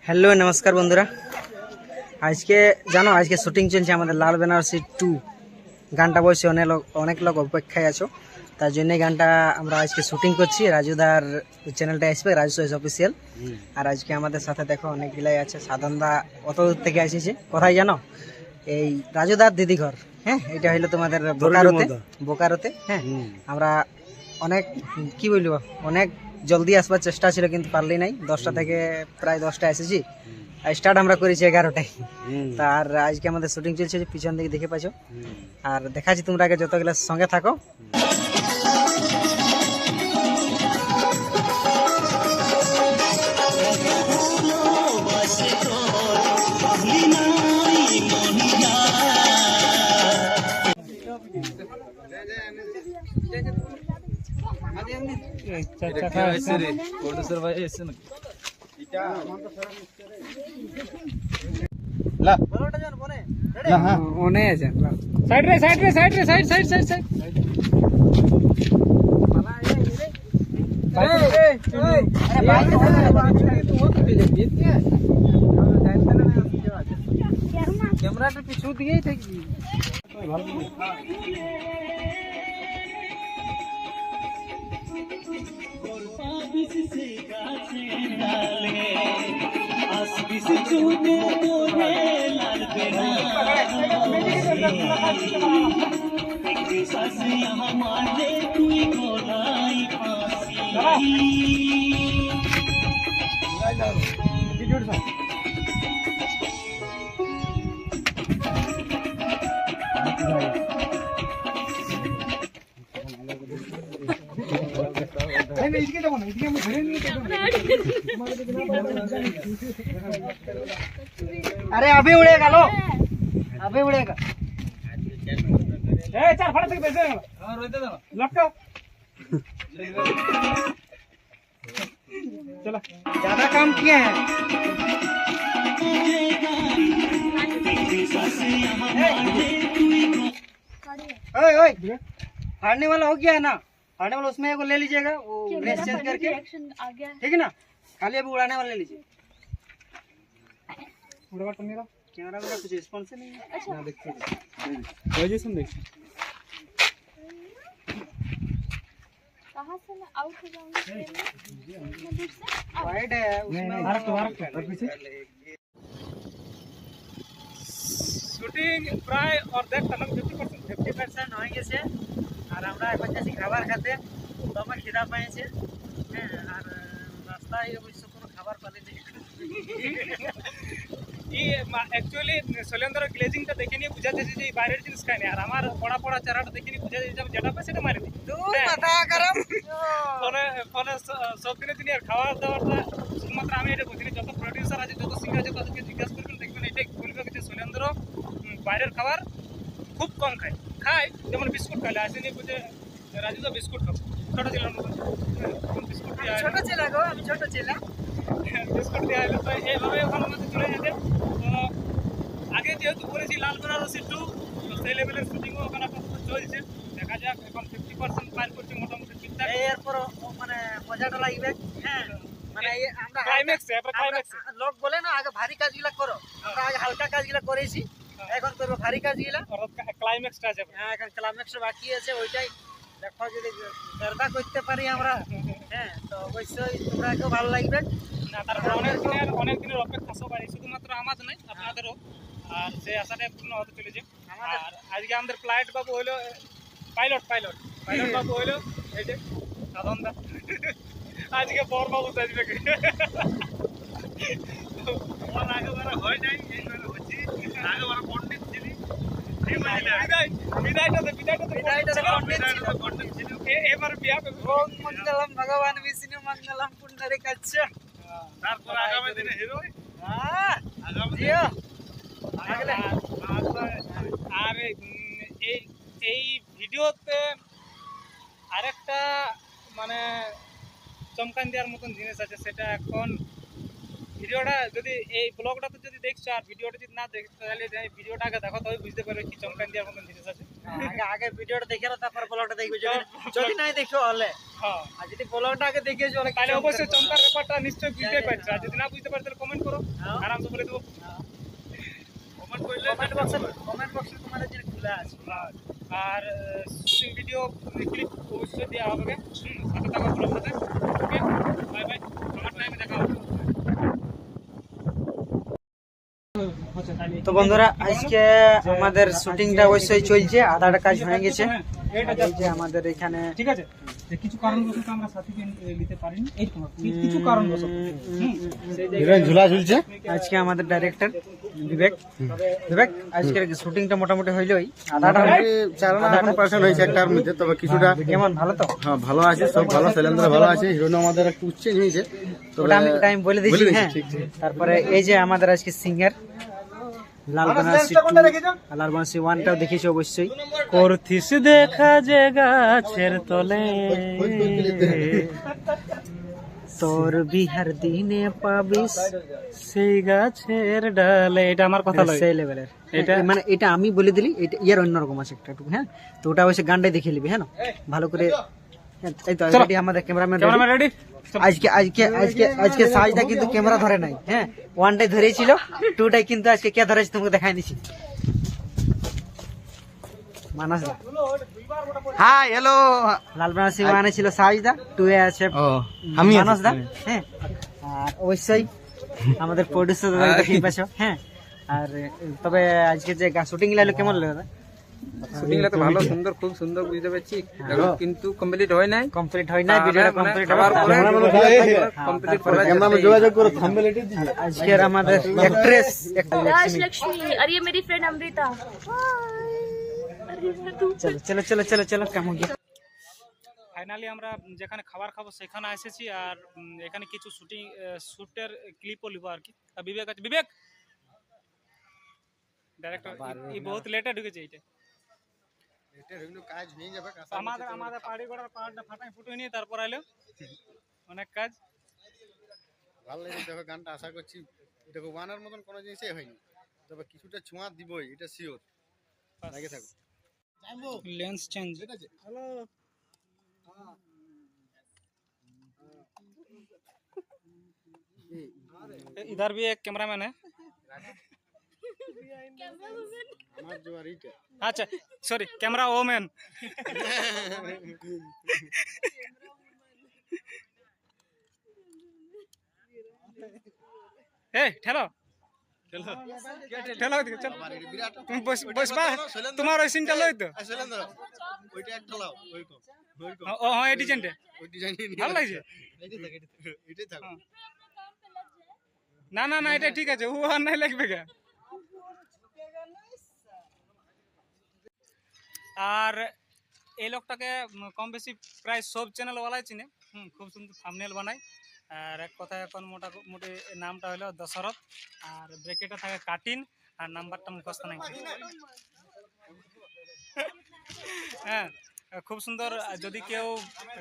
Hello নমস্কার বন্ধুরা, আজকে জানো আজকে শুটিং চলছে আমাদের লাল বেনারসি 2 গানটা বসে অনেক লোক অপেক্ষায় আছো, তার জন্য গানটা আমরা আজকে শুটিং করছি। রাজুদার চ্যানেলটা আসবে রাজু চয়েস অফিসিয়াল। আর আজকে আমাদের সাথে দেখো অনেকগুলাই আছে। সাধনদা অত দূর থেকে এসেছে, কোথায় জানো? এই রাজুদার দিদি ঘর। হ্যাঁ, এটা হইলো তোমাদের বোকারোতে। হ্যাঁ, আমরা অনেক কি বলবো, অনেক জলদি আসবার চেষ্টা ছিল কিন্তু পারলি নাই। 10টা থেকে প্রায় 10টা এসেছি, স্টার্ট আমরা করেছি 11টায়। আর আজকে আমাদের শুটিং চলছে, পিছন দিকে দেখে পাচ্ছ। আর দেখাচ্ছি তোমরা আগে যতগুলো সঙ্গে থাকো। ক্যামেরাটা পিছু দিয়েই থাকবি। अरे अभी उड़ेगा, लो अभी उड़ेगा। चार फड़ा तक बैठे लटका। चलो ज्यादा काम किया है। फाड़ने वाला हो गया है ना, फाड़ने वाला उसमें को ले लीजिएगा, वो ब्रेस चेंज करके, ठीक है ना। खाली अभी उड़ाने वाला ले लीजिए। कैमरा मेरा कुछ रिस्पॉन्स नहीं है। अच्छा देखिए कहाँ से मैं आउट हो जाऊंगी, वाइड है उसमें। শুটিং প্রায় অর্ধেক 50% হয়ে গেছে। আর আমরা এখন যাচ্ছি খাবার খেতে, আমার খিদা পেয়েছে। হ্যাঁ, আর রাস্তায় অবশ্য কোনো খাবার পালি নেই। অ্যাকচুয়ালি শৈলেন্দ্র গ্লেজিংটা দেখে নিয়ে বোঝা যাচ্ছে যে বাইরের জিনিস খায়নি, আর আমার পড়া পড়া চারাটা দেখে নিয়ে বোঝা যাচ্ছে যেটা পাই সেটা মারি দিই। ফলে সব দিনের দিনই আর খাওয়া দাওয়াটা শুধুমাত্র আমি এটা বুঝিনি। যত প্রডিউসার আছে, যত সিঙ্গার আছে, তাদেরকে জিজ্ঞাসা করবেন, দেখবেন এটাই বলবে যে শৈলেন্দ্র বাইরের খাবার খুব কম খায়। যেমন বিস্কুট খাইলে আসেনি বুঝে রাজু তো বিস্কুট খাবো, ছোটো ছিলাম বিস্কুট ছোটো ছিলা গো, আমি ছোটো ছিলাম। বিস্কুট দেওয়া হলো, তো এইভাবে ওখানে মধ্যে চলে যেতে। তো আগে যেহেতু করেছি লাল বেনারসি 2, তো সেই লেভেলের শুটিংও ওখানে চলছে। দেখা যাক, এখন 50% পার করছি মোটামুটি ঠিকঠাক। এরপর মানে মজাটা লাগবে। হ্যাঁ, মানে আমরা ক্লাইম্যাক্সে লোক বলে না আগে ভারী কাজগুলো করো, আমরা আগে হালকা কাজগুলো করেছি, এখন করবো ভারী কাজগুলো। ক্লাইম্যাক্সটা আছে, হ্যাঁ এখন ক্লাইম্যাক্সটা বাকি আছে। ওইটাই দেখো, যদি শ্রদ্ধা করতে পারি আমরা, হ্যাঁ তো অবশ্যই তোমরাকেও ভালো লাগবে। না তারপর অনেক দিনের অপেক্ষা সবাই, শুধুমাত্র আমাদের নয় আপনাদেরও, আর সেই আশাটাই পূর্ণ হতে চলেছে। আর আজকে আমাদের ফ্লাইট বাবু হইলো পাইলট বাবু হইলো এই যে সাধনদা। আজকে বর বাবু আসবে, আগে বারা হয় নাই, এইভাবে হচ্ছে। আগে বারা পণ্ডিত ছিলি, এবার বিয়া মঙ্গলম ভগবান বিষ্ণু মঙ্গলম পুণ্ডরিকাচ্ছ। তারপর আগামী দিনে হিরো। আর এই ভিডিওতে আরেকটা মানে চমকান দেওয়ার মতন জিনিস আছে। সেটা এখন ভিডিওটা যদি এই ব্লগটাতে যদি দেখছো আর ভিডিওটা যদি না দেখছো, তাহলে ভিডিওটা আগে দেখো, তবে বুঝতে পারবে কি চমকান দেওয়ার মতন জিনিস আছে। আগে ভিডিওটা দেখে নাও, তারপর ব্লগটা দেখবে। যদি নাই দেখো হলে, হ্যাঁ আর যদি ব্লগটা আগে দেখিয়েছো হলে তাহলে অবশ্যই চমকার ব্যাপারটা নিশ্চয়ই বুঝতে পারছো। আর যদি না বুঝতে পারো তাহলে কমেন্ট করো, আরামসে বলে দেবো। কমেন্ট করলে কমেন্ট বক্সে তোমাদের জন্য খোলা আছে। আর শুটিং ভিডিও ক্লিপ অবশ্যই দেওয়া হবে। সাথে থাকো ব্লগটাতে। ওকে বাই বাই, আমার টাইমে দেখা হবে। তো বন্ধুরা, আজকে আমাদের শুটিংটা অবশ্যই চলছে, আধাটা কাজ হয়ে গেছে। এই যে আমাদের এখানে ঠিক আছে, যে কিছু কারণবশত আমরা সাথীকে নিতে পারিনি, এই তোমার কিছু কারণবশত ঝুলা ঝুলছে। আজকে আমাদের ডাইরেক্টর বিবেক আজকের শুটিংটা মোটামুটি হইলই, আধাটা চালানো এখন পার্সেন্ট হয়েছে একটার মধ্যে, তবে কিছুটা কেমন ভালো তো? হ্যাঁ ভালো আছে, সব ভালো, শৈলেন্দ্র ভালো আছে, হিরোইন আমাদের একটু চেঞ্জ হয়েছে, ওটা আমি টাইম বলে দিয়েছি। বলে দিয়েছি, হ্যাঁ, ঠিক, ঠিক। তারপরে এই যে আমাদের আজকে সিঙ্গার লাল বেনারসি 1টাও দেখিয়েছি অবশ্যই। করতিস দেখা যে গাছের তলে, তোর বিহার দিনে পাবিস সেই গাছের ডালে। এটা আমার কথা লয়, সেই লেভেলের। এটা মানে এটা আমি বলে দিলি, এটা ইয়ার অন্যরকম আছে একটা একটু। হ্যাঁ, তো ওটা অবশ্যই গানটাই দেখে নিবি। হ্যাঁ, ভালো করে। এই তো রেডি আমাদের ক্যামেরাম্যান রেডি। আজকে সাজদা কিন্তু ক্যামেরা ধরে নাই। হ্যাঁ, 1টাই ধরেছিল, 2টাই কিন্তু আজকে কে ধরেছে তোমাকে দেখাই দিছি। মানস দা, হাই হ্যালো, লাল বেনারসি 1 ছিল সাজদা, 2 এ আছে আমি মানস দা। হ্যাঁ, আর অবশ্যই আমাদের প্রোডিউসার দাদা দেখি পাশো। হ্যাঁ, আর তবে আজকে যে শুটিং লাইলো কেমন লাগলো দাদা? শুটিং তো ভালো, সুন্দর, খুব সুন্দর, বুঝতে পারছি, কিন্তু কমপ্লিট হয় নাই। ভিডিওটা কমপ্লিট খাবার পরে কমপ্লিট করা ক্যামেরাম্যান যোগাযোগ করে থাম্বনেল এটি দিবে। আজকের আমাদের অ্যাক্ট্রেস राज लक्ष्मी और ये मेरी फ्रेंड अमृता। চলো চলো চলো চলো চলো, কেমন গিয়ে ফাইনালি আমরা যেখানে খাবার খাবো সেখানে এসেছি। আর এখানে কিছু শুটের ক্লিপও লিবো আর কি। আর বিবেক আছে, বিবেক ডাইরেক্টর বহুত লেটে ঢুকেছে। এইটা কাজ হয়ে যাবে, আমাদের পাড়ি গোড়ার পাহাড়টা ফাটাই ফুটে নিয়ে তারপর আইলো অনেক কাজ। ভালো লাগে। দেখো গানটা আশা করছি, দেখো ওয়ানের মতন কোনো জিনিসই হয়নি, তবে কিছুটা ছোঁয়া দিবই, এটা শিওর। লাগে থাকো। Lens change. हेलो, इधर भी एक कैमरामैन है। আমার জোয়ার এইটা। अच्छा सॉरी, कैमरा वोमैन। ए ठेलो ठेलो चल, तुम बस बा तुम्हारा सीनটা লই তো। শৈলেন্দ্র, ওইটা একটা লাও, ওইরকম ওইরকম। ও হ্যাঁ, এই ডিজাইনটা ওই ডিজাইন ভালো লাগছে। এটাই থাকো। না না না, এটা ঠিক আছে, ও আর নাই লাগবে কে। আর এই লোকটাকে কম বেশি প্রায় সব চ্যানেল ওয়ালাই চিনে। খুব সুন্দর থাম্বনেল বানায়। আর এক কথা এখন মোটামুটি নামটা হলো দশরথ, আর ব্রেকেটে থাকে কাটিন, আর নাম্বারটা মুখস্থ নাই। হ্যাঁ, খুব সুন্দর। যদি কেউ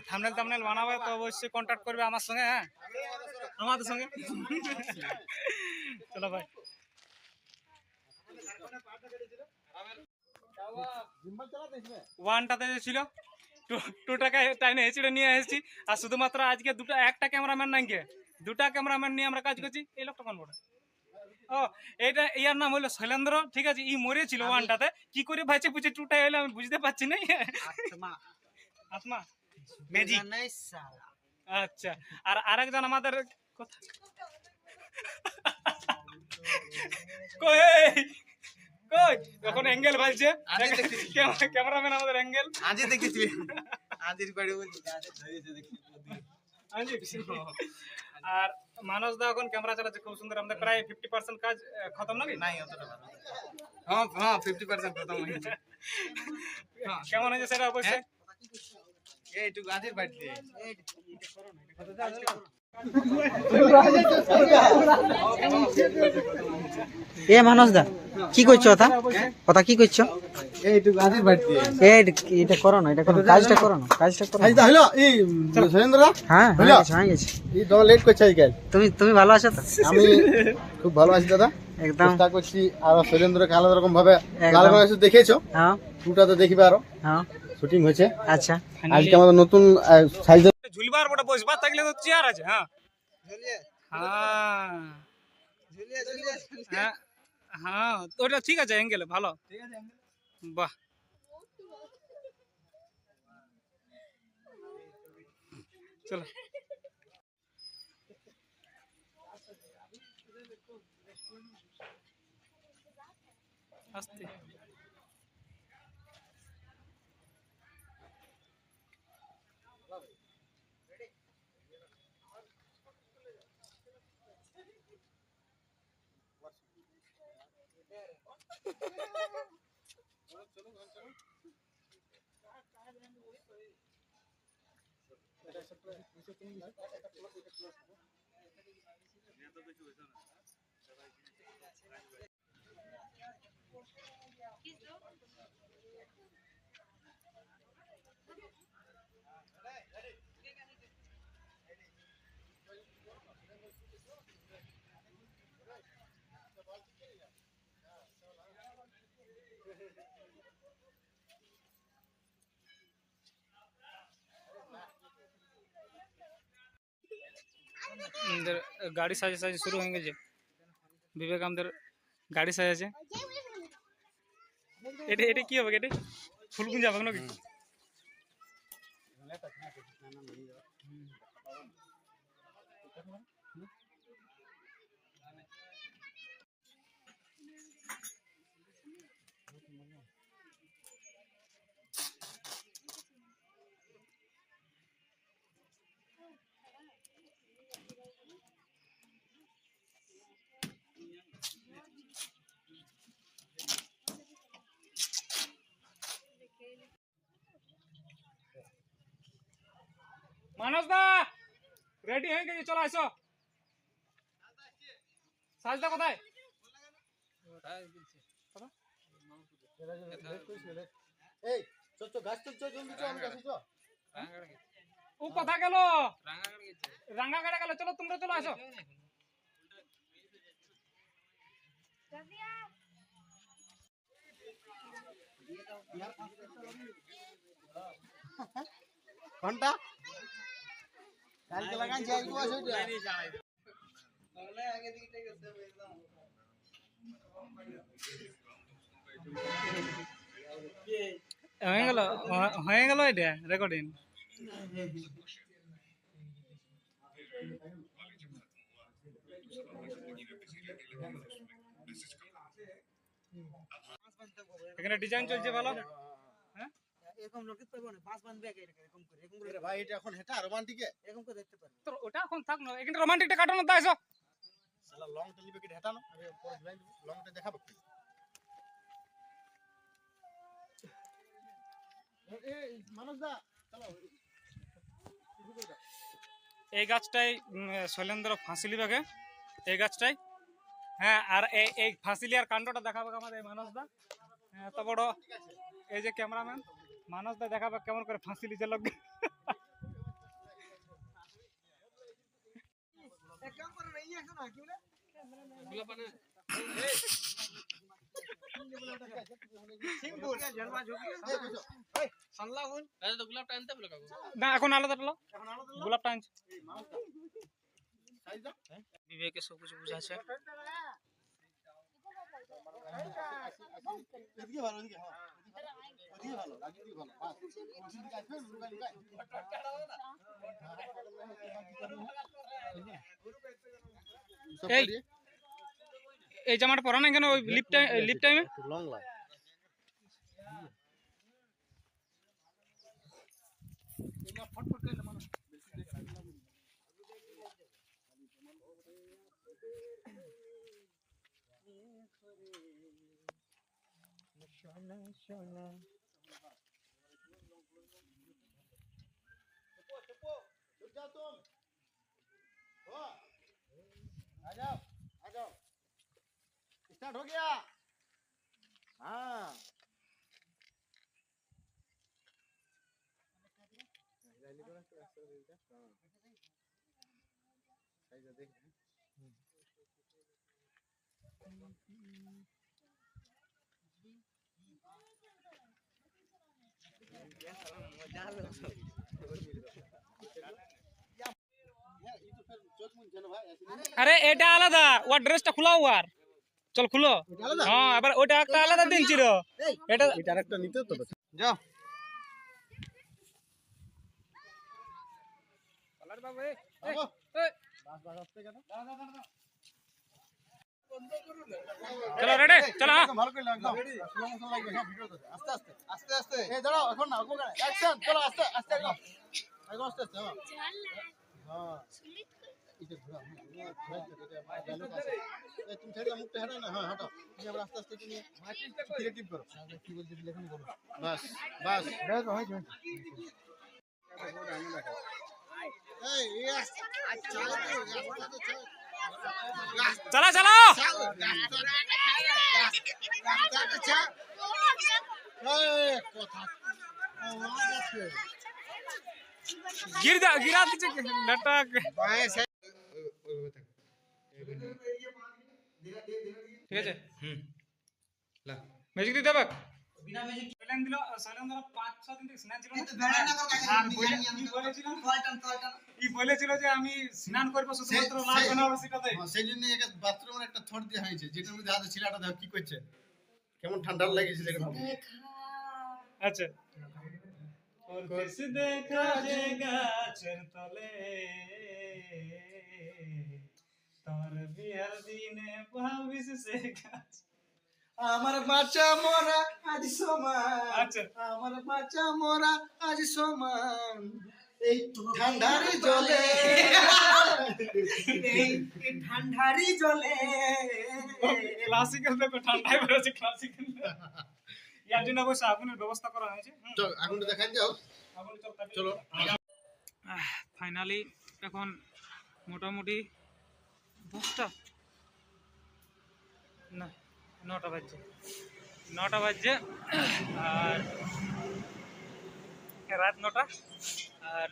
থাম্বনেল বানাবে তো অবশ্যই কন্ট্যাক্ট করবে আমার সঙ্গে। হ্যাঁ, আমাদের সঙ্গে। চলো ভাই। ওয়ানটাতে ছিল 2 টাকায় টাইনে হেঁচড়ে নিয়ে এসেছি। আর শুধুমাত্র আজকে একটা ক্যামেরাম্যান নাই, 2টা ক্যামেরাম্যান নিয়ে আমরা কাজ করছি। এই লোকটা কোন বড়? ও, এটা ইয়ার নাম হলো শৈলেন্দ্র। ঠিক আছে, ই মরেছিল ওয়ানটাতে, কি করে ভাইচে পুচে 2টায় হলো আমি বুঝতে পারছি না। আত্মা ম্যাজিক। আচ্ছা, আর আরেকজন আমাদের কই কই এখন অ্যাঙ্গেল ভাইছে, ক্যামেরাম্যান আমাদের অ্যাঙ্গেল আজই দেখেছি, আজের বাড়ি বলি। আর মানস দা এখন ক্যামেরা চালাচ্ছে খুব সুন্দর। আমাদের প্রায় 50% কাজ খতম নাকি? নাই অতটা ভালো। হ্যাঁ হ্যাঁ, 50% খতম হয়েছে। কেমন হয়েছে সেটা অবশ্যই। এইটুকু আজের বাড়ি দিয়ে এ মানস দা, কি করছো? কথা কি করছো? এইটুকু আজের বাড়ি দিয়ে এটা করো না, এটা করো, কাজটা করো না, কাজটা করো। আজ হলো এই শৈলেন্দ্র। হ্যাঁ হয়ে গেছে। এই তো লেট করছে আজকাল। তুমি ভালো আছো তো? আমি খুব ভালো আছি দাদা। একদম চেষ্টা করছি আরো শৈলেন্দ্রকে আলাদা রকম ভাবে একদম। লাল রঙের দেখেছো হ্যাঁ টুটা তো দেখবে আরো হ্যাঁ শুটিং হয়েছে আচ্ছা আজকে আমাদের নতুন সাইজ ঝুলবার বড় বসবার থাকলে তো চেয়ার আছে হ্যাঁ হ্যাঁ হ্যাঁ তো ওটা ঠিক আছে অ্যাঙ্গেল ভালো বাহ চলো আস্তে আমাদের গাড়ি সাজে সাজে শুরু হয়ে গেছে বিবেক আমাদের গাড়ি সাজাছে এটা এটা কি হবে এটা ফুল গুঞ্জা হবে নাকি মানস দা রেডি হয়ে গেছে চলো আসো সাজদা কোথায় এই চল গাছ চল জলদি চল আমি গাছে চল ও কথা গেল রাঙ্গাগাড়া গেল চলো তোমরা চলো আসো ঘন্টা কালকে লাগান যাই গো আসো হয়ে গেল এটা রেকর্ডিং এখানে ডিজাইন চলছে ভালো হ্যাঁ এরকম লোকে পাবো না পাঁচ বাঁধবে এরকম করে ভাই এটা এখন হেটা রোমান্টিকে এরকম করে দেখতে পারবে তো ওটা এখন থাক না এখানে রোমান্টিকটা কাটানো তো আসো শালা লং টেলিবে কি হেটা না আমি পরে ডিজাইন লংটা দেখাবো কি এই মানুষ দা চলো এই গাছটাই শৈলেন্দ্র ফাঁসিলি বাগে এই গাছটাই হ্যাঁ আর এই ফাঁসিলি আর কাণ্ডটা দেখাবে আমাদের এই মানসদা এত বড় এই যে ক্যামেরাম্যান মানসদা দেখাবে কেমন করে ফাঁসিলি যে লোক না এখন আলাদা টালো গোলাপটা আনছে বিবেকে সব কিছু বুঝাচ্ছে এদিকে ভালো এদিকে হ্যাঁ এদিকে ভালো লাগিয়ে ভালো বাস এদিকে আসবে লুকাই এই এই জামাটা পরা না কেন ওই লিপ টাইমে লং লাগ आ जाओ स्टार्ट हो गया हाँ আরে এটা আলাদা, ওর ড্রেসটা খোলাও আর চল খুলো। হ্যাঁ এবার ওটা একটা আলাদা দিন ছিল, এটা এটার একটা নিতে তো যাও চলো রেডি চলো। ভালো করে একদম স্লো মোশন লাগবে হ্যাঁ ভিডিওতে আস্তে আস্তে আস্তে আস্তে এই দাঁড়াও এখন না ওকে অ্যাকশন চলো আস্তে আস্তে একদম একদম আস্তে আস্তে হ্যাঁ হ্যাঁ এটা ঘোরা তুমি ছেড়ে মুখটা হাঁটো না হ্যাঁ হাঁটো তুমি আবার আস্তে আস্তে তুমি ক্রিয়েটিভ করো কি বলতে দিলে এখন বলো বাস বাস বেশ হয়েছে এই চলো চলো গিরা দিচ্ছে নাটক। ঠিক আছে ম্যাজিক দিতে হবে প্ল্যান দিল সাইলেন ধরো 5-6 দিন থেকে স্নান ছিল ই বলেছিল যে আমি স্নান করব শুধুমাত্র লাল বেনারসিটাতে। সেই জন্য একটা বাথরুমের একটা থট দেওয়া হয়েছে যেটার মধ্যে হাতে ছিলাটা দেখো কি করছে কেমন ঠান্ডা লাগছে দেখো আচ্ছা और कैसे देखा जे गाছের তলে তোর বিয়ার দিনে ভাবিস সে গাছ। আমার বাচ্চা মোরা আজ সমান আচ্ছা আমার বাচ্চা মোরা আজ সমান এই ঠান্ডারি জলে এই ঠান্ডারি জলে ক্লাসিক্যাল দেখো ঠান্ডায় পড়েছে ক্লাসিক্যাল ইয়ার জন্য অবশ্য আগুনের ব্যবস্থা করা হয়েছে। চল আগুনটা দেখাই দাও চলো ফাইনালি এখন মোটামুটি 10টা না 9টা বাজছে আর রাত 9টা আর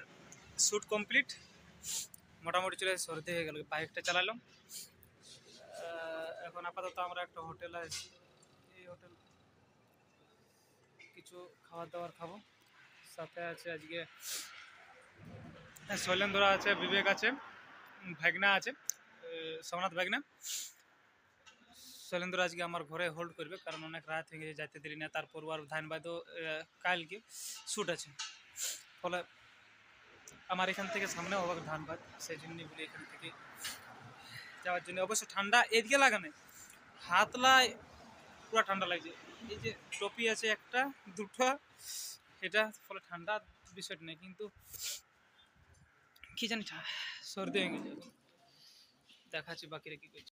শ্যুট কমপ্লিট মোটামুটি চলে সর্দি হয়ে গেল বাইকটা চালালাম। এখন আপাতত আমরা একটা হোটেল আছি, এই হোটেল কিছু খাবার দাবার খাবো। সাথে আছে আজকে শৈলেন্দ্র আছে, বিবেক আছে, ভাগনা আছে, সোমনাথ ভাগনা। শৈলেন্দ্র আজকে আমার ঘরে হোল্ড করবে কারণ অনেক রাত হয়ে গেছে, যাইতে দেরি না। তারপর আর ধানবাদও কালকে শ্যুট আছে, ফলে আমার এখান থেকে সামনে হবে ধানবাদ, সেই জন্যই বলি এখান থেকে যাওয়ার জন্য। অবশ্য ঠান্ডা এদিকে লাগানো, হাতলায় পুরো ঠান্ডা লাগছে। এই যে টপি আছে একটা দুটো, এটা ফলে ঠান্ডা বিষয়টা নেই, কিন্তু কি জানি সর্দি হয়ে গেছে। দেখাচ্ছি বাকিরা কি করছে।